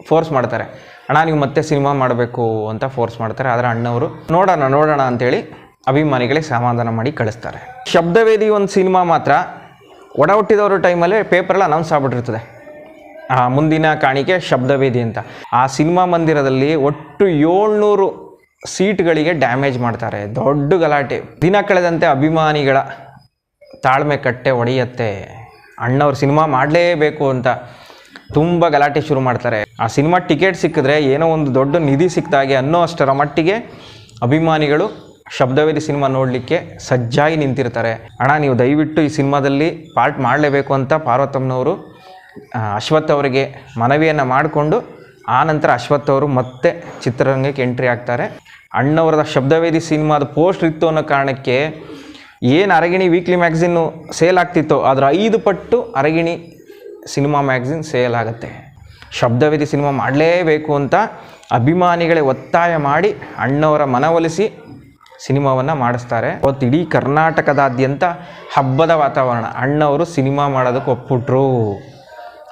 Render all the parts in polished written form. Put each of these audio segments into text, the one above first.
Force ಮಾಡ್ತಾರೆ. ಅಣ್ಣ ನೀವು ಮತ್ತೆ ಸಿನಿಮಾ ಮಾಡಬೇಕು ಅಂತ ಫೋರ್ಸ್ ಮಾಡ್ತಾರೆ. ಆದರೆ ಅಣ್ಣವರು ನೋಡೋಣ ಅಂತೇಳಿ ಅಭಿಮಾನಿಗಳಿಗೆ ಸಮಾಧಾನ ಮಾಡಿ ಕಳಿಸ್ತಾರೆ. ಶಬ್ದವೇದಿ ಒಂದು ಸಿನಿಮಾ ಮಾತ್ರ ಒಡ ಹುಟ್ಟಿದವರು ಟೈಮಲ್ಲೇ ಪೇಪರಲ್ಲಿ ಅನೌನ್ಸ್ ಆಗ್ಬಿಟ್ಟಿರ್ತದೆ, ಮುಂದಿನ ಕಾಣಿಕೆ ಶಬ್ದವೇದಿ ಅಂತ. ಆ ಸಿನಿಮಾ ಮಂದಿರದಲ್ಲಿ ಒಟ್ಟು 700 ಸೀಟ್ಗಳಿಗೆ ಡ್ಯಾಮೇಜ್ ಮಾಡ್ತಾರೆ. ದೊಡ್ಡ ಗಲಾಟೆ. ದಿನ ಕಳೆದಂತೆ ಅಭಿಮಾನಿಗಳ ತಾಳ್ಮೆ ಕಟ್ಟೆ ಒಡೆಯುತ್ತೆ. ಅಣ್ಣವ್ರು ಸಿನಿಮಾ ಮಾಡಲೇಬೇಕು ಅಂತ ತುಂಬ ಗಲಾಟೆ ಶುರು ಮಾಡ್ತಾರೆ. ಆ ಸಿನಿಮಾ ಟಿಕೆಟ್ ಸಿಕ್ಕಿದ್ರೆ ಏನೋ ಒಂದು ದೊಡ್ಡ ನಿಧಿ ಸಿಕ್ಕಿದಾಗೆ ಅನ್ನೋ ಅಷ್ಟರ ಮಟ್ಟಿಗೆ ಅಭಿಮಾನಿಗಳು ಶಬ್ದವೇದಿ ಸಿನಿಮಾ ನೋಡಲಿಕ್ಕೆ ಸಜ್ಜಾಗಿ ನಿಂತಿರ್ತಾರೆ. ಅಣ್ಣ ನೀವು ದಯವಿಟ್ಟು ಈ ಸಿನಿಮಾದಲ್ಲಿ ಪಾರ್ಟ್ ಮಾಡಲೇಬೇಕು ಅಂತ ಪಾರ್ವತಮ್ಮನವರು ಅಶ್ವಥ್ ಅವರಿಗೆ ಮನವಿಯನ್ನು ಮಾಡಿಕೊಂಡು ಆನಂತರ ಅಶ್ವಥ್ ಅವರು ಮತ್ತೆ ಚಿತ್ರರಂಗಕ್ಕೆ ಎಂಟ್ರಿ ಆಗ್ತಾರೆ. ಅಣ್ಣವರದ ಶಬ್ದವೇದಿ ಸಿನಿಮಾದ ಪೋಸ್ಟರ್ ಇತ್ತು ಅನ್ನೋ ಕಾರಣಕ್ಕೆ ಏನು ಅರಗಿಣಿ ವೀಕ್ಲಿ ಮ್ಯಾಗ್ಝಿನ್ನು ಸೇಲ್ ಆಗ್ತಿತ್ತೋ ಅದರ 5 ಪಟ್ಟು ಅರಗಿಣಿ ಸಿನಿಮಾ ಮ್ಯಾಗ್ಝಿನ್ ಸೇಲ್ ಆಗುತ್ತೆ. ಶಬ್ದವೇದಿ ಸಿನಿಮಾ ಮಾಡಲೇಬೇಕು ಅಂತ ಅಭಿಮಾನಿಗಳೇ ಒತ್ತಾಯ ಮಾಡಿ ಅಣ್ಣವರ ಮನವೊಲಿಸಿ ಸಿನಿಮಾವನ್ನು ಮಾಡಿಸ್ತಾರೆ. ಅವತ್ತು ಇಡೀ ಕರ್ನಾಟಕದಾದ್ಯಂತ ಹಬ್ಬದ ವಾತಾವರಣ. ಅಣ್ಣವರು ಸಿನಿಮಾ ಮಾಡೋದಕ್ಕೆ ಒಪ್ಪಿಟ್ರು.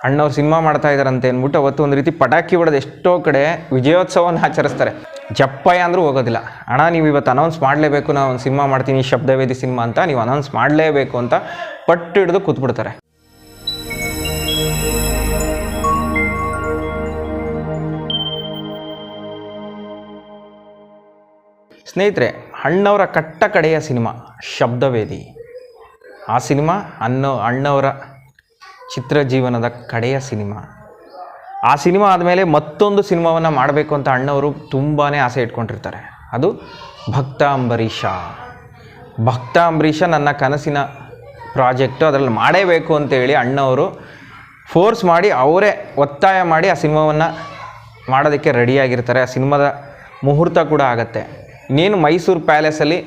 ಅಣ್ಣವ್ರು ಸಿನಿಮಾ ಮಾಡ್ತಾ ಇದ್ದಾರಂತೆ ಅಂದ್ಬಿಟ್ಟು ಅವತ್ತು ಒಂದು ರೀತಿ ಪಟಾಕಿ ಹೊಡೆದು ಎಷ್ಟೋ ಕಡೆ ವಿಜಯೋತ್ಸವವನ್ನು ಆಚರಿಸ್ತಾರೆ. ಜಪ್ಪಯ್ಯ ಅಂದರೂ ಹೋಗೋದಿಲ್ಲ. ಅಣ್ಣ ನೀವು ಇವತ್ತು ಅನೌನ್ಸ್ ಮಾಡಲೇಬೇಕು, ನಾನು ಒಂದು ಸಿನಿಮಾ ಮಾಡ್ತೀನಿ ಶಬ್ದವೇದಿ ಸಿನಿಮಾ ಅಂತ, ನೀವು ಅನೌನ್ಸ್ ಮಾಡಲೇಬೇಕು ಅಂತ ಪಟ್ಟು ಹಿಡಿದು ಕೂತ್ಬಿಡ್ತಾರೆ. ಸ್ನೇಹಿತರೆ, ಅಣ್ಣವರ ಕಡೆಯ ಸಿನಿಮಾ ಶಬ್ದವೇದಿ. ಆ ಸಿನಿಮಾ ಅಣ್ಣವರ ಚಿತ್ರಜೀವನದ ಕಡೆಯ ಸಿನಿಮಾ. ಆ ಸಿನಿಮಾ ಆದಮೇಲೆ ಮತ್ತೊಂದು ಸಿನಿಮಾವನ್ನು ಮಾಡಬೇಕು ಅಂತ ಅಣ್ಣವರು ತುಂಬಾ ಆಸೆ ಇಟ್ಕೊಂಡಿರ್ತಾರೆ. ಅದು ಭಕ್ತ ಅಂಬರೀಷ ನನ್ನ ಕನಸಿನ ಪ್ರಾಜೆಕ್ಟು, ಅದರಲ್ಲಿ ಮಾಡೇಬೇಕು ಅಂತೇಳಿ ಅಣ್ಣವರು ಫೋರ್ಸ್ ಮಾಡಿ ಅವರೇ ಒತ್ತಾಯ ಮಾಡಿ ಆ ಸಿನಿಮಾವನ್ನು ಮಾಡೋದಕ್ಕೆ ರೆಡಿಯಾಗಿರ್ತಾರೆ. ಆ ಸಿನಿಮಾದ ಮುಹೂರ್ತ ಕೂಡ ಆಗುತ್ತೆ. ಇನ್ನೇನು ಮೈಸೂರು ಪ್ಯಾಲೇಸಲ್ಲಿ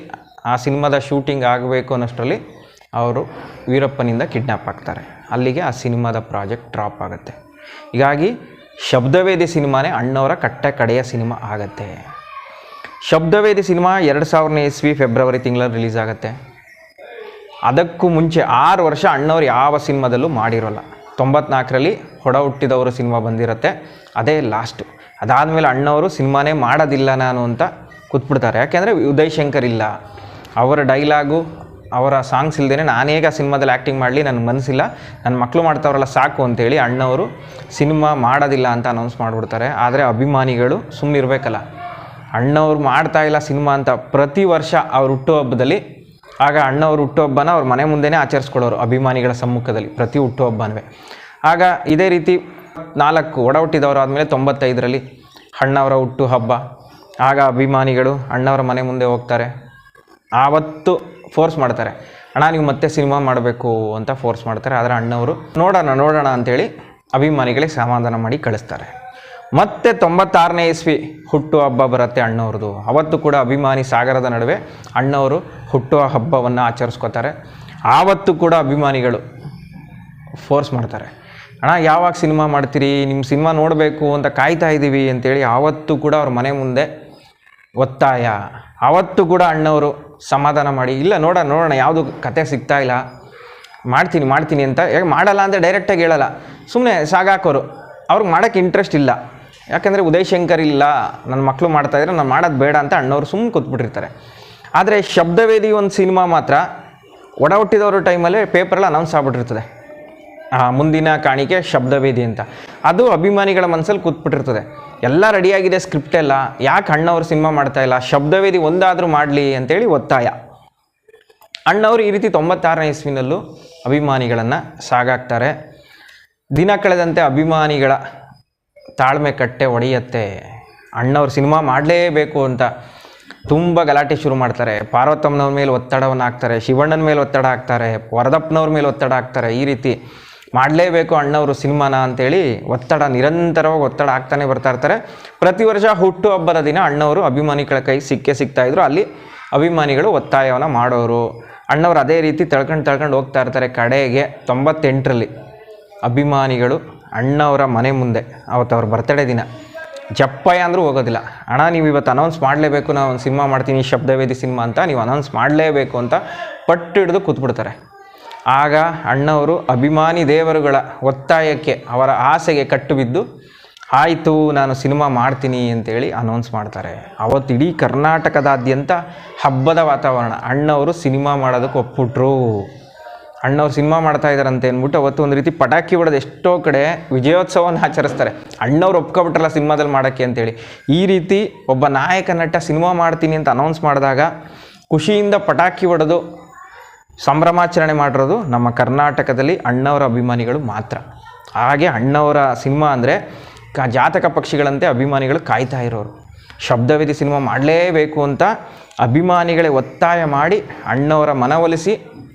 ಆ ಸಿನಿಮಾದ ಶೂಟಿಂಗ್ ಆಗಬೇಕು ಅನ್ನೋಷ್ಟರಲ್ಲಿ ಅವರು ವೀರಪ್ಪನಿಂದ ಕಿಡ್ನ್ಯಾಪ್ ಆಗ್ತಾರೆ. ಅಲ್ಲಿಗೆ ಆ ಸಿನಿಮಾದ ಪ್ರಾಜೆಕ್ಟ್ ಡ್ರಾಪ್ ಆಗುತ್ತೆ. ಹೀಗಾಗಿ ಶಬ್ದವೇದಿ ಸಿನಿಮಾನೇ ಅಣ್ಣವರ ಕಡೆಯ ಸಿನಿಮಾ ಆಗುತ್ತೆ. ಶಬ್ದವೇದಿ ಸಿನಿಮಾ 2000ನೇ ಇಸ್ವಿ ಫೆಬ್ರವರಿ ತಿಂಗಳಲ್ಲಿ ರಿಲೀಸ್ ಆಗುತ್ತೆ. ಅದಕ್ಕೂ ಮುಂಚೆ 6 ವರ್ಷ ಅಣ್ಣವ್ರು ಯಾವ ಸಿನಿಮಾದಲ್ಲೂ ಮಾಡಿರೋಲ್ಲ. 94ರಲ್ಲಿ ಹೊಡ ಹುಟ್ಟಿದವರು ಸಿನಿಮಾ ಬಂದಿರುತ್ತೆ, ಅದೇ ಲಾಸ್ಟು. ಅದಾದಮೇಲೆ ಅಣ್ಣವರು ಸಿನಿಮಾನೇ ಮಾಡೋದಿಲ್ಲ ನಾನು ಅಂತ ಕೂತ್ಬಿಡ್ತಾರೆ. ಯಾಕೆಂದರೆ ಉದಯ್ ಶಂಕರ್ ಇಲ್ಲ, ಅವರ ಡೈಲಾಗು ಅವರ ಸಾಂಗ್ಸ್ ಇಲ್ಲದೇ ನಾನೇಗ ಸಿನಿಮಾದಲ್ಲಿ ಆ್ಯಕ್ಟಿಂಗ್ ಮಾಡಲಿ, ನನ್ನ ಮನಸ್ಸಿಲ್ಲ, ನನ್ನ ಮಕ್ಕಳು ಮಾಡ್ತಾವ್ರಲ್ಲ ಸಾಕು ಅಂತೇಳಿ ಅಣ್ಣವರು ಸಿನಿಮಾ ಮಾಡೋದಿಲ್ಲ ಅಂತ ಅನೌನ್ಸ್ ಮಾಡಿಬಿಡ್ತಾರೆ. ಆದರೆ ಅಭಿಮಾನಿಗಳು ಸುಮ್ಮನಿರಬೇಕಲ್ಲ, ಅಣ್ಣವ್ರು ಮಾಡ್ತಾಯಿಲ್ಲ ಸಿನಿಮಾ ಅಂತ ಪ್ರತಿ ವರ್ಷ ಅವ್ರ ಹುಟ್ಟುಹಬ್ಬದಲ್ಲಿ, ಆಗ ಅಣ್ಣವ್ರ ಹುಟ್ಟುಹಬ್ಬನ ಅವ್ರ ಮನೆ ಮುಂದೆನೇ ಆಚರಿಸ್ಕೊಳ್ಳೋರು ಅಭಿಮಾನಿಗಳ ಸಮ್ಮುಖದಲ್ಲಿ ಪ್ರತಿ ಹುಟ್ಟುಹಬ್ಬನೂ. ಆಗ ಇದೇ ರೀತಿ 4 ಒಡ ಹುಟ್ಟಿದವರು ಆದಮೇಲೆ 95ರಲ್ಲಿ ಅಣ್ಣವರ ಹುಟ್ಟುಹಬ್ಬ. ಆಗ ಅಭಿಮಾನಿಗಳು ಅಣ್ಣವರ ಮನೆ ಮುಂದೆ ಹೋಗ್ತಾರೆ. ಆವತ್ತು ಫೋರ್ಸ್ ಮಾಡ್ತಾರೆ, ಅಣ್ಣ ನೀವು ಮತ್ತೆ ಸಿನಿಮಾ ಮಾಡಬೇಕು ಅಂತ ಫೋರ್ಸ್ ಮಾಡ್ತಾರೆ. ಆದರೆ ಅಣ್ಣವರು ನೋಡೋಣ ಅಂತೇಳಿ ಅಭಿಮಾನಿಗಳಿಗೆ ಸಮಾಧಾನ ಮಾಡಿ ಕಳಿಸ್ತಾರೆ. ಮತ್ತೆ 96ನೇ ಇಸ್ವಿ ಹುಟ್ಟುಹಬ್ಬ ಬರುತ್ತೆ ಅಣ್ಣವ್ರದ್ದು. ಅವತ್ತು ಕೂಡ ಅಭಿಮಾನಿ ಸಾಗರದ ನಡುವೆ ಅಣ್ಣವರು ಹುಟ್ಟುಹಬ್ಬವನ್ನು ಆಚರಿಸ್ಕೋತಾರೆ. ಆವತ್ತು ಕೂಡ ಅಭಿಮಾನಿಗಳು ಫೋರ್ಸ್ ಮಾಡ್ತಾರೆ, ಅಣ್ಣ ಯಾವಾಗ ಸಿನಿಮಾ ಮಾಡ್ತೀರಿ, ನಿಮ್ಮ ಸಿನಿಮಾ ನೋಡಬೇಕು ಅಂತ ಕಾಯ್ತಾ ಇದ್ದೀವಿ ಅಂತೇಳಿ ಆವತ್ತು ಕೂಡ ಅವ್ರ ಮನೆ ಮುಂದೆ ಒತ್ತಾಯ. ಆವತ್ತು ಕೂಡ ಅಣ್ಣವರು ಸಮಾಧಾನ ಮಾಡಿ, ಇಲ್ಲ ನೋಡೋಣ ಯಾವುದು ಕತೆ ಸಿಗ್ತಾ ಇಲ್ಲ, ಮಾಡ್ತೀನಿ ಅಂತ. ಯಾಕೆ ಮಾಡಲ್ಲ ಅಂತ ಡೈರೆಕ್ಟಾಗಿ ಹೇಳಲ್ಲ, ಸುಮ್ಮನೆ ಸಾಗಾಕೋರು. ಅವ್ರಿಗೆ ಮಾಡೋಕ್ಕೆ ಇಂಟ್ರೆಸ್ಟ್ ಇಲ್ಲ, ಯಾಕೆಂದರೆ ಉದಯ್ ಶಂಕರ್ ಇಲ್ಲ, ನನ್ನ ಮಕ್ಕಳು ಮಾಡ್ತಾಯಿದ್ರೆ ನಾನು ಮಾಡೋದು ಬೇಡ ಅಂತ ಅಣ್ಣವರು ಸುಮ್ಮನೆ ಕೂತ್ಬಿಟ್ಟಿರ್ತಾರೆ. ಆದರೆ ಶಬ್ದವೇದಿ ಒಂದು ಸಿನಿಮಾ ಮಾತ್ರ ಒಡ ಹುಟ್ಟಿದವರು ಟೈಮಲ್ಲೇ ಪೇಪರಲ್ಲಿ ಅನೌನ್ಸ್ ಆಗ್ಬಿಟ್ಟಿರ್ತದೆ, ಮುಂದಿನ ಕಾಣಿಕೆ ಶಬ್ದವೇದಿ ಅಂತ. ಅದು ಅಭಿಮಾನಿಗಳ ಮನಸ್ಸಲ್ಲಿ ಕೂತ್ಬಿಟ್ಟಿರ್ತದೆ. ಎಲ್ಲ ರೆಡಿಯಾಗಿದೆ ಸ್ಕ್ರಿಪ್ಟ್ ಎಲ್ಲ, ಯಾಕೆ ಅಣ್ಣವ್ರು ಸಿನಿಮಾ ಮಾಡ್ತಾಯಿಲ್ಲ, ಶಬ್ದವೇದಿ ಒಂದಾದರೂ ಮಾಡಲಿ ಅಂತೇಳಿ ಒತ್ತಾಯ. ಅಣ್ಣವರು ಈ ರೀತಿ 96ನೇ ಇಸ್ವಿನಲ್ಲೂ ಅಭಿಮಾನಿಗಳನ್ನು ಸಾಗಾಕ್ತಾರೆ. ದಿನ ಕಳೆದಂತೆ ಅಭಿಮಾನಿಗಳ ತಾಳ್ಮೆ ಕಟ್ಟೆ ಒಡೆಯುತ್ತೆ. ಅಣ್ಣವ್ರು ಸಿನಿಮಾ ಮಾಡಲೇಬೇಕು ಅಂತ ತುಂಬ ಗಲಾಟೆ ಶುರು ಮಾಡ್ತಾರೆ. ಪಾರ್ವತಮ್ಮನವ್ರ ಮೇಲೆ ಒತ್ತಡವನ್ನು ಹಾಕ್ತಾರೆ, ಶಿವಣ್ಣನ ಮೇಲೆ ಒತ್ತಡ ಹಾಕ್ತಾರೆ, ವರದಪ್ಪನವ್ರ ಮೇಲೆ ಒತ್ತಡ ಹಾಕ್ತಾರೆ. ಈ ರೀತಿ ಮಾಡಲೇಬೇಕು ಅಣ್ಣವರು ಸಿನಿಮಾನ ಅಂತೇಳಿ ನಿರಂತರವಾಗಿ ಒತ್ತಡ ಆಗ್ತಾನೆ ಬರ್ತಾ ಇರ್ತಾರೆ. ಪ್ರತಿ ವರ್ಷ ಹುಟ್ಟುಹಬ್ಬದ ದಿನ ಅಣ್ಣವರು ಅಭಿಮಾನಿಗಳ ಕೈ ಸಿಗ್ತಾಯಿದ್ರು. ಅಲ್ಲಿ ಅಭಿಮಾನಿಗಳು ಒತ್ತಾಯವನ್ನು ಮಾಡೋರು. ಅಣ್ಣವರು ಅದೇ ರೀತಿ ತಳ್ಕೊಂಡು ಹೋಗ್ತಾ ಇರ್ತಾರೆ. ಕಡೆಗೆ 98ರಲ್ಲಿ ಅಭಿಮಾನಿಗಳು ಅಣ್ಣವರ ಮನೆ ಮುಂದೆ, ಅವತ್ತು ಅವ್ರ ಬರ್ತಡೇ ದಿನ, ಜಪ್ಪಯ್ಯ ಅಂದರೂ ಹೋಗೋದಿಲ್ಲ, ಅಣ್ಣ ನೀವು ಇವತ್ತು ಅನೌನ್ಸ್ ಮಾಡಲೇಬೇಕು, ನಾನು ಒಂದು ಸಿನಿಮಾ ಮಾಡ್ತೀನಿ ಶಬ್ದವೇದಿ ಸಿನಿಮಾ ಅಂತ, ನೀವು ಅನೌನ್ಸ್ ಮಾಡಲೇಬೇಕು ಅಂತ ಪಟ್ಟು ಹಿಡಿದು ಕೂತ್ಬಿಡ್ತಾರೆ. ಆಗ ಅಣ್ಣವರು ಅಭಿಮಾನಿ ದೇವರುಗಳ ಒತ್ತಾಯಕ್ಕೆ, ಅವರ ಆಸೆಗೆ ಕಟ್ಟು ಬಿದ್ದು ಆಯಿತು ನಾನು ಸಿನಿಮಾ ಮಾಡ್ತೀನಿ ಅಂತೇಳಿ ಅನೌನ್ಸ್ ಮಾಡ್ತಾರೆ. ಅವತ್ತು ಇಡೀ ಕರ್ನಾಟಕದಾದ್ಯಂತ ಹಬ್ಬದ ವಾತಾವರಣ. ಅಣ್ಣವರು ಸಿನಿಮಾ ಮಾಡೋದಕ್ಕೆ ಒಪ್ಪಿಟ್ರು. ಅಣ್ಣವ್ರು ಸಿನಿಮಾ ಮಾಡ್ತಾ ಇದ್ದಾರಂತೆ ಅಂದ್ಬಿಟ್ಟು ಅವತ್ತು ಒಂದು ರೀತಿ ಪಟಾಕಿ ಹೊಡೆದು ಎಷ್ಟೋ ಕಡೆ ವಿಜಯೋತ್ಸವವನ್ನು ಆಚರಿಸ್ತಾರೆ. ಅಣ್ಣವ್ರು ಒಪ್ಕೊಬಿಟ್ರಲ್ಲ ಸಿನಿಮಾದಲ್ಲಿ ಮಾಡೋಕ್ಕೆ ಅಂತೇಳಿ. ಈ ರೀತಿ ಒಬ್ಬ ನಾಯಕ ನಟ ಸಿನಿಮಾ ಮಾಡ್ತೀನಿ ಅಂತ ಅನೌನ್ಸ್ ಮಾಡಿದಾಗ ಖುಷಿಯಿಂದ ಪಟಾಕಿ ಹೊಡೆದು ಸಂಭ್ರಮಾಚರಣೆ ಮಾಡಿರೋದು ನಮ್ಮ ಕರ್ನಾಟಕದಲ್ಲಿ ಅಣ್ಣವರ ಅಭಿಮಾನಿಗಳು ಮಾತ್ರ. ಹಾಗೆ ಅಣ್ಣವರ ಸಿನಿಮಾ ಅಂದರೆ ಜಾತಕ ಪಕ್ಷಿಗಳಂತೆ ಅಭಿಮಾನಿಗಳು ಕಾಯ್ತಾ ಇರೋರು. ಶಬ್ದವೇದಿ ಸಿನಿಮಾ ಮಾಡಲೇಬೇಕು ಅಂತ ಅಭಿಮಾನಿಗಳೇ ಒತ್ತಾಯ ಮಾಡಿ ಅಣ್ಣವರ ಮನವೊಲಿಸಿ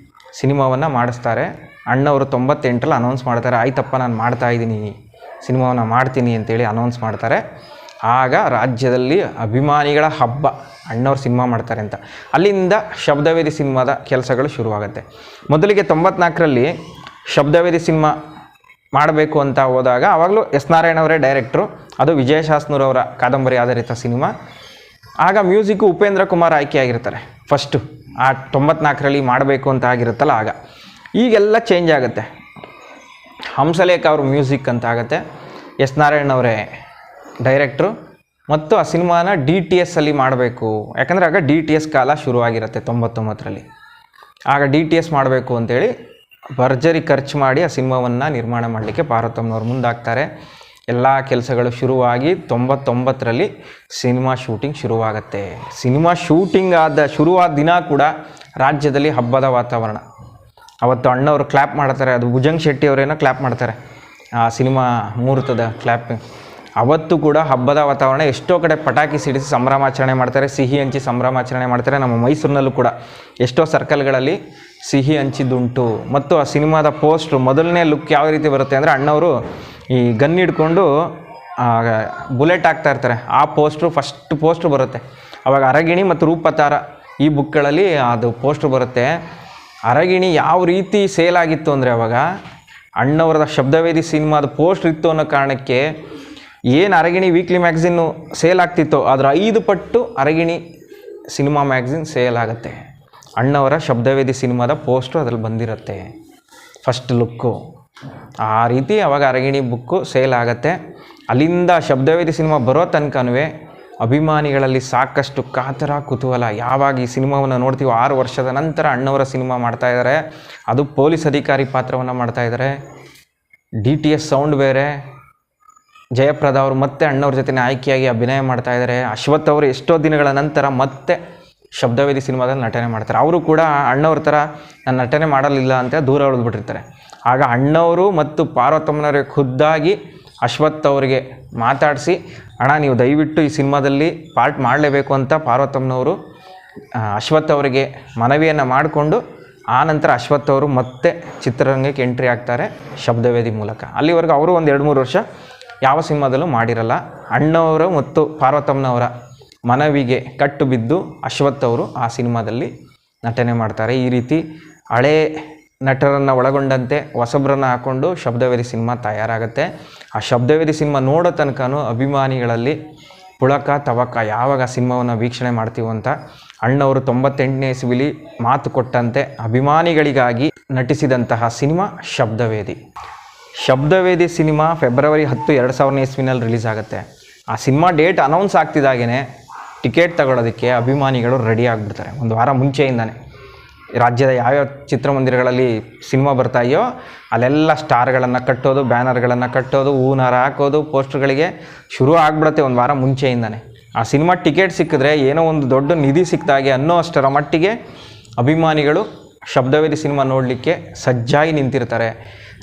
ಸಿನಿಮಾವನ್ನು ಮಾಡಿಸ್ತಾರೆ. ಅಣ್ಣವರು 98ರಲ್ಲಿ ಅನೌನ್ಸ್ ಮಾಡ್ತಾರೆ, ಆಯ್ತಪ್ಪ ನಾನು ಮಾಡ್ತಾಯಿದ್ದೀನಿ ಸಿನಿಮಾವನ್ನು ಮಾಡ್ತೀನಿ ಅಂತೇಳಿ ಅನೌನ್ಸ್ ಮಾಡ್ತಾರೆ. ಆಗ ರಾಜ್ಯದಲ್ಲಿ ಅಭಿಮಾನಿಗಳ ಹಬ್ಬ, ಅಣ್ಣವ್ರು ಸಿನಿಮಾ ಮಾಡ್ತಾರೆ ಅಂತ. ಅಲ್ಲಿಂದ ಶಬ್ದವೇದಿ ಸಿನಿಮಾದ ಕೆಲಸಗಳು ಶುರುವಾಗುತ್ತೆ. ಮೊದಲಿಗೆ 94ರಲ್ಲಿ ಶಬ್ದವೇದಿ ಸಿನಿಮಾ ಮಾಡಬೇಕು ಅಂತ ಹೋದಾಗ ಆವಾಗಲೂ ಎಸ್ ನಾರಾಯಣ ಅವರೇ ಡೈರೆಕ್ಟ್ರು. ಅದು ವಿಜಯ ಶಾಸ್ನೂರವರ ಕಾದಂಬರಿ ಆಧಾರಿತ ಸಿನಿಮಾ. ಆಗ ಮ್ಯೂಸಿಕ್ಕು ಉಪೇಂದ್ರ ಕುಮಾರ್ ಆಯ್ಕೆಯಾಗಿರ್ತಾರೆ ಫಸ್ಟು. ಆ 94ರಲ್ಲಿ ಮಾಡಬೇಕು ಅಂತ ಆಗಿರುತ್ತಲ್ಲ ಆಗ. ಈಗೆಲ್ಲ ಚೇಂಜ್ ಆಗುತ್ತೆ. ಹಂಸಲೇಖ ಅವರು ಮ್ಯೂಸಿಕ್ ಅಂತ ಆಗುತ್ತೆ, ಎಸ್ ನಾರಾಯಣ ಅವರೇ ಡೈರೆಕ್ಟ್ರು. ಮತ್ತು ಆ ಸಿನಿಮಾನ DTS ಅಲ್ಲಿ ಮಾಡಬೇಕು, ಯಾಕಂದರೆ ಆಗ DTS ಕಾಲ ಶುರುವಾಗಿರುತ್ತೆ 99ರಲ್ಲಿ. ಆಗ DTS ಮಾಡಬೇಕು ಅಂತೇಳಿ ಭರ್ಜರಿ ಖರ್ಚು ಮಾಡಿ ಆ ಸಿನಿಮಾವನ್ನು ನಿರ್ಮಾಣ ಮಾಡಲಿಕ್ಕೆ ಪಾರ್ವತಮ್ಮನವ್ರು ಮುಂದಾಗ್ತಾರೆ. ಎಲ್ಲ ಕೆಲಸಗಳು ಶುರುವಾಗಿ 99ರಲ್ಲಿ ಸಿನಿಮಾ ಶೂಟಿಂಗ್ ಶುರುವಾಗುತ್ತೆ. ಸಿನಿಮಾ ಶೂಟಿಂಗ್ ಶುರುವಾದ ದಿನ ಕೂಡ ರಾಜ್ಯದಲ್ಲಿ ಹಬ್ಬದ ವಾತಾವರಣ. ಅವತ್ತು ಅಣ್ಣವರು ಕ್ಲ್ಯಾಪ್ ಮಾಡ್ತಾರೆ, ಅದು ಭುಜಂಗ್ ಶೆಟ್ಟಿ ಅವರೇನೋ ಕ್ಲ್ಯಾಪ್ ಮಾಡ್ತಾರೆ ಆ ಸಿನಿಮಾ ಮುಹೂರ್ತದ ಕ್ಲ್ಯಾಪಿಂಗ್. ಅವತ್ತು ಕೂಡ ಹಬ್ಬದ ವಾತಾವರಣ. ಎಷ್ಟೋ ಕಡೆ ಪಟಾಕಿ ಸಿಡಿಸಿ ಸಂಭ್ರಮಾಚರಣೆ ಮಾಡ್ತಾರೆ, ಸಿಹಿ ಹಂಚಿ ಸಂಭ್ರಮಾಚರಣೆ ಮಾಡ್ತಾರೆ. ನಮ್ಮ ಮೈಸೂರಿನಲ್ಲೂ ಕೂಡ ಎಷ್ಟೋ ಸರ್ಕಲ್ಗಳಲ್ಲಿ ಸಿಹಿ ಹಂಚಿದ್ದುಂಟು. ಮತ್ತು ಆ ಸಿನಿಮಾದ ಪೋಸ್ಟ್ರು ಮೊದಲನೇ ಲುಕ್ ಯಾವ ರೀತಿ ಬರುತ್ತೆ ಅಂದರೆ ಅಣ್ಣವರು ಈ ಗನ್ ಹಿಡ್ಕೊಂಡು ಬುಲೆಟ್ ಹಾಕ್ತಾ ಇರ್ತಾರೆ. ಆ ಫಸ್ಟ್ ಪೋಸ್ಟ್ರು ಬರುತ್ತೆ. ಆವಾಗ ಅರಗಿಣಿ ಮತ್ತು ರೂಪತಾರ ಈ ಬುಕ್ಗಳಲ್ಲಿ ಅದು ಪೋಸ್ಟ್ರು ಬರುತ್ತೆ. ಅರಗಿಣಿ ಯಾವ ರೀತಿ ಸೇಲ್ ಆಗಿತ್ತು ಅಂದರೆ ಅವಾಗ ಅಣ್ಣವರದ ಶಬ್ದವೇದಿ ಸಿನಿಮಾದ ಪೋಸ್ಟ್ರ್ ಇತ್ತು ಅನ್ನೋ ಕಾರಣಕ್ಕೆ ಏನು ಅರಗಿಣಿ ವೀಕ್ಲಿ ಮ್ಯಾಗ್ಝಿನ್ನು ಸೇಲ್ ಆಗ್ತಿತ್ತೋ ಅದರ 5 ಪಟ್ಟು ಅರಗಿಣಿ ಸಿನಿಮಾ ಮ್ಯಾಗ್ಝಿನ್ ಸೇಲ್ ಆಗುತ್ತೆ. ಅಣ್ಣವರ ಶಬ್ದವೇದಿ ಸಿನಿಮಾದ ಪೋಸ್ಟ್ರು ಅದ್ರಲ್ಲಿ ಬಂದಿರುತ್ತೆ, ಫಸ್ಟ್ ಲುಕ್ಕು. ಆ ರೀತಿ ಅವಾಗ ಅರಗಿಣಿ ಬುಕ್ಕು ಸೇಲ್ ಆಗುತ್ತೆ. ಅಲ್ಲಿಂದ ಶಬ್ದವೇದಿ ಸಿನಿಮಾ ಬರೋ ತನಕನೂ ಅಭಿಮಾನಿಗಳಲ್ಲಿ ಸಾಕಷ್ಟು ಕಾತರ ಕುತೂಹಲ. ಯಾವಾಗ ಈ ಸಿನಿಮಾವನ್ನು ನೋಡ್ತೀವೋ 6 ವರ್ಷದ ನಂತರ ಅಣ್ಣವರ ಸಿನಿಮಾ ಮಾಡ್ತಾಯಿದ್ದಾರೆ. ಅದು ಪೊಲೀಸ್ ಅಧಿಕಾರಿ ಪಾತ್ರವನ್ನು ಮಾಡ್ತಾಯಿದ್ದಾರೆ. DTS ಸೌಂಡ್ ಬೇರೆ. ಜಯಪ್ರದಾ ಅವರು ಮತ್ತೆ ಅಣ್ಣವ್ರ ಜೊತೆ ಆಯ್ಕೆಯಾಗಿ ಅಭಿನಯ ಮಾಡ್ತಾಯಿದ್ದಾರೆ. ಅಶ್ವಥ್ ಅವರು ಎಷ್ಟೋ ದಿನಗಳ ನಂತರ ಮತ್ತೆ ಶಬ್ದವೇದಿ ಸಿನಿಮಾದಲ್ಲಿ ನಟನೆ ಮಾಡ್ತಾರೆ. ಅವರು ಕೂಡ ಅಣ್ಣವ್ರ ಥರ ನಾನು ನಟನೆ ಮಾಡಲಿಲ್ಲ ಅಂತ ದೂರ ಉಳಿದ್ಬಿಟ್ಟಿರ್ತಾರೆ. ಆಗ ಅಣ್ಣವರು ಮತ್ತು ಪಾರ್ವತಮ್ಮನವರಿಗೆ ಖುದ್ದಾಗಿ ಅಶ್ವಥ್ ಅವರಿಗೆ ಮಾತಾಡಿಸಿ, ಅಣ್ಣ ನೀವು ದಯವಿಟ್ಟು ಈ ಸಿನಿಮಾದಲ್ಲಿ ಪಾರ್ಟ್ ಮಾಡಲೇಬೇಕು ಅಂತ ಪಾರ್ವತಮ್ಮನವರು ಅಶ್ವಥ್ ಅವರಿಗೆ ಮನವಿಯನ್ನು ಮಾಡಿಕೊಂಡು ಆನಂತರ ಅಶ್ವಥ್ ಅವರು ಮತ್ತೆ ಚಿತ್ರರಂಗಕ್ಕೆ ಎಂಟ್ರಿ ಆಗ್ತಾರೆ ಶಬ್ದವೇದಿ ಮೂಲಕ. ಅಲ್ಲಿವರೆಗೂ ಅವರು ಒಂದು 2-3 ವರ್ಷ ಯಾವ ಸಿನಿಮಾದಲ್ಲೂ ಮಾಡಿರಲ್ಲ. ಅಣ್ಣವರು ಮತ್ತು ಪಾರ್ವತಮ್ಮನವರ ಮನವಿಗೆ ಕಟ್ಟು ಬಿದ್ದು ಅಶ್ವಥ್ ಅವರು ಆ ಸಿನಿಮಾದಲ್ಲಿ ನಟನೆ ಮಾಡ್ತಾರೆ. ಈ ರೀತಿ ಹಳೇ ನಟರನ್ನು ಒಳಗೊಂಡಂತೆ ಹೊಸಬ್ರನ್ನು ಹಾಕ್ಕೊಂಡು ಶಬ್ದವೇದಿ ಸಿನಿಮಾ ತಯಾರಾಗುತ್ತೆ. ಆ ಶಬ್ದವೇದಿ ಸಿನಿಮಾ ನೋಡೋ ತನಕನೂ ಅಭಿಮಾನಿಗಳಲ್ಲಿ ಪುಳಕ ತವಕ ಯಾವಾಗ ಸಿನಿಮಾವನ್ನು ವೀಕ್ಷಣೆ ಮಾಡ್ತೀವಿ ಅಂತ. ಅಣ್ಣವರು 98ನೇ ಇಸವಿಲಿ ಮಾತು ಕೊಟ್ಟಂತೆ ಅಭಿಮಾನಿಗಳಿಗಾಗಿ ನಟಿಸಿದಂತಹ cinema Shabdavedhi. Shabdavedhi cinema February 10, 2000ನೇ ಇಸ್ವಿನಲ್ಲಿ ರಿಲೀಸ್ ಆಗುತ್ತೆ. ಆ ಸಿನಿಮಾ ಡೇಟ್ ಅನೌನ್ಸ್ ಆಗ್ತಿದ್ದಾಗೇ ಟಿಕೆಟ್ ತಗೊಳ್ಳೋದಕ್ಕೆ ಅಭಿಮಾನಿಗಳು ರೆಡಿ ಆಗಿಬಿಡ್ತಾರೆ. ಒಂದು ವಾರ ಮುಂಚೆಯಿಂದನೇ ರಾಜ್ಯದ ಯಾವ್ಯಾವ ಚಿತ್ರಮಂದಿರಗಳಲ್ಲಿ ಸಿನಿಮಾ ಬರ್ತಾಯೋ ಅಲ್ಲೆಲ್ಲ ಸ್ಟಾರ್ಗಳನ್ನು ಕಟ್ಟೋದು, ಬ್ಯಾನರ್ಗಳನ್ನು ಕಟ್ಟೋದು, ಹೂನಾರ ಹಾಕೋದು, ಪೋಸ್ಟರ್ಗಳಿಗೆ ಶುರು ಆಗಿಬಿಡುತ್ತೆ ಒಂದು ವಾರ ಮುಂಚೆಯಿಂದನೇ. ಆ ಸಿನಿಮಾ ಟಿಕೆಟ್ ಸಿಕ್ಕಿದ್ರೆ ಏನೋ ಒಂದು ದೊಡ್ಡ ನಿಧಿ ಸಿಕ್ತಾಗೆ ಅನ್ನೋ ಅಷ್ಟರ ಮಟ್ಟಿಗೆ ಅಭಿಮಾನಿಗಳು ಶಬ್ದವೇದಿ ಸಿನಿಮಾ ನೋಡಲಿಕ್ಕೆ ಸಜ್ಜಾಗಿ ನಿಂತಿರ್ತಾರೆ.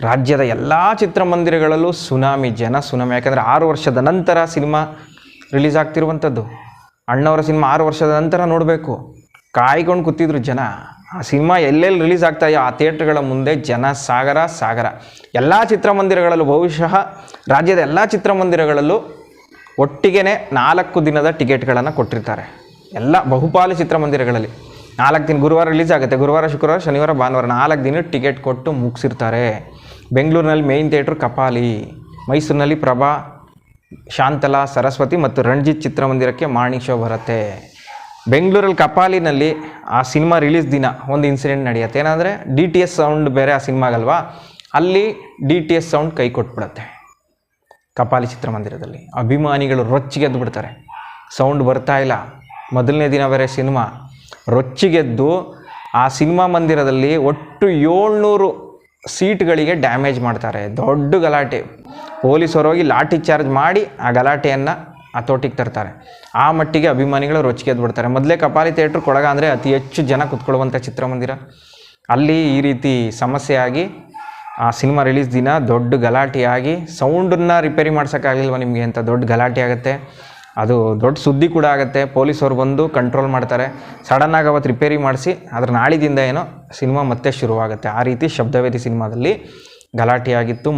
ರಾಜ್ಯದ ಎಲ್ಲ ಚಿತ್ರಮಂದಿರಗಳಲ್ಲೂ ಸುನಾಮಿ, ಸುನಾಮಿ. ಯಾಕಂದರೆ 6 ವರ್ಷದ ನಂತರ ಸಿನಿಮಾ ರಿಲೀಸ್ ಆಗ್ತಿರುವಂಥದ್ದು. ಅಣ್ಣವರ ಸಿನಿಮಾ 6 ವರ್ಷದ ನಂತರ ನೋಡಬೇಕು ಕಾಯ್ಕೊಂಡು ಕೂತಿದ್ರು ಜನ. ಆ ಸಿನಿಮಾ ಎಲ್ಲೆಲ್ಲಿ ರಿಲೀಸ್ ಆಗ್ತಾಯೋ ಆ ಥಿಯೇಟ್ರ್ಗಳ ಮುಂದೆ ಜನ ಸಾಗರ. ಎಲ್ಲ ಚಿತ್ರಮಂದಿರಗಳಲ್ಲೂ, ಬಹುಶಃ ರಾಜ್ಯದ ಎಲ್ಲ ಚಿತ್ರಮಂದಿರಗಳಲ್ಲೂ ಒಟ್ಟಿಗೆ 4 ದಿನದ ಟಿಕೆಟ್ಗಳನ್ನು ಕೊಟ್ಟಿರ್ತಾರೆ. ಎಲ್ಲ ಬಹುಪಾಲು ಚಿತ್ರಮಂದಿರಗಳಲ್ಲಿ 4 ದಿನ, ಗುರುವಾರ ರಿಲೀಸ್ ಆಗುತ್ತೆ, ಗುರುವಾರ, ಶುಕ್ರವಾರ, ಶನಿವಾರ, ಭಾನುವಾರ 4 ದಿನ ಟಿಕೆಟ್ ಕೊಟ್ಟು ಮುಗಿಸಿರ್ತಾರೆ. ಬೆಂಗಳೂರಿನಲ್ಲಿ ಮೇಯ್ನ್ ಥಿಯೇಟ್ರ್ ಕಪಾಲಿ, ಮೈಸೂರಿನಲ್ಲಿ ಪ್ರಭಾ, ಶಾಂತಲಾ, ಸರಸ್ವತಿ ಮತ್ತು ರಣಜಿತ್ ಚಿತ್ರಮಂದಿರಕ್ಕೆ ಮಾರ್ನಿಂಗ್ ಶೋ ಬರುತ್ತೆ. ಬೆಂಗಳೂರಲ್ಲಿ ಕಪಾಲಿನಲ್ಲಿ ಆ ಸಿನಿಮಾ ರಿಲೀಸ್ ದಿನ ಒಂದು ಇನ್ಸಿಡೆಂಟ್ ನಡೆಯುತ್ತೆ. ಏನಂದರೆ DTS ಸೌಂಡ್ ಬೇರೆ ಆ ಸಿನಿಮಾಗಲ್ವಾ, ಅಲ್ಲಿ DTS ಸೌಂಡ್ ಕೈ ಕೊಟ್ಬಿಡುತ್ತೆ. ಕಪಾಲಿ ಚಿತ್ರಮಂದಿರದಲ್ಲಿ. ಅಭಿಮಾನಿಗಳು ರೊಚ್ಚಿಗೆದ್ದು ಬಿಡ್ತಾರೆ, ಸೌಂಡ್ ಬರ್ತಾ ಇಲ್ಲ. ಮೊದಲನೇ ದಿನ ಬೇರೆ ಸಿನಿಮಾ, ರೊಚ್ಚಿಗೆದ್ದು ಆ ಸಿನಿಮಾ ಮಂದಿರದಲ್ಲಿ ಒಟ್ಟು 700 ಸೀಟ್ಗಳಿಗೆ ಡ್ಯಾಮೇಜ್ ಮಾಡ್ತಾರೆ. ದೊಡ್ಡ ಗಲಾಟೆ, ಪೊಲೀಸರು ಹೋಗಿ ಲಾಠಿ ಚಾರ್ಜ್ ಮಾಡಿ ಆ ಗಲಾಟೆಯನ್ನು ಹತೋಟಿಗೆ ತರ್ತಾರೆ. ಆ ಮಟ್ಟಿಗೆ ಅಭಿಮಾನಿಗಳು ರೊಚ್ಚಿಗೆದ್ದು ಬಿಡ್ತಾರೆ. ಮೊದಲೇ ಕಪಾಲಿ ಥಿಯೇಟ್ರ್ ಕೊಡಗ ಅಂದರೆ ಅತಿ ಹೆಚ್ಚು ಜನ ಕುತ್ಕೊಳ್ಳುವಂಥ ಚಿತ್ರಮಂದಿರ, ಅಲ್ಲಿ ಈ ರೀತಿ ಸಮಸ್ಯೆ ಆಗಿ ಆ ಸಿನಿಮಾ ರಿಲೀಸ್ ದಿನ ದೊಡ್ಡ ಗಲಾಟೆಯಾಗಿ ಸೌಂಡನ್ನು ರಿಪೇರಿ ಮಾಡ್ಸೋಕ್ಕಾಗಲಿಲ್ವ ನಿಮಗೆ ಅಂತ ದೊಡ್ಡ ಗಲಾಟೆ ಆಗುತ್ತೆ. ಅದು ದೊಡ್ಡ ಸುದ್ದಿ ಕೂಡ ಆಗುತ್ತೆ. ಪೊಲೀಸವ್ರು ಬಂದು ಕಂಟ್ರೋಲ್ ಮಾಡ್ತಾರೆ. ಸಡನ್ನಾಗಿ ಅವತ್ತು ರಿಪೇರಿ ಮಾಡಿಸಿ ಅದ್ರ ನಾಳಿದಿಂದ ಏನೋ ಸಿನಿಮಾ ಮತ್ತೆ ಶುರುವಾಗುತ್ತೆ. ಆ ರೀತಿ ಶಬ್ದವೇದಿ ಸಿನಿಮಾದಲ್ಲಿ ಗಲಾಟೆಯಾಗಿತ್ತು.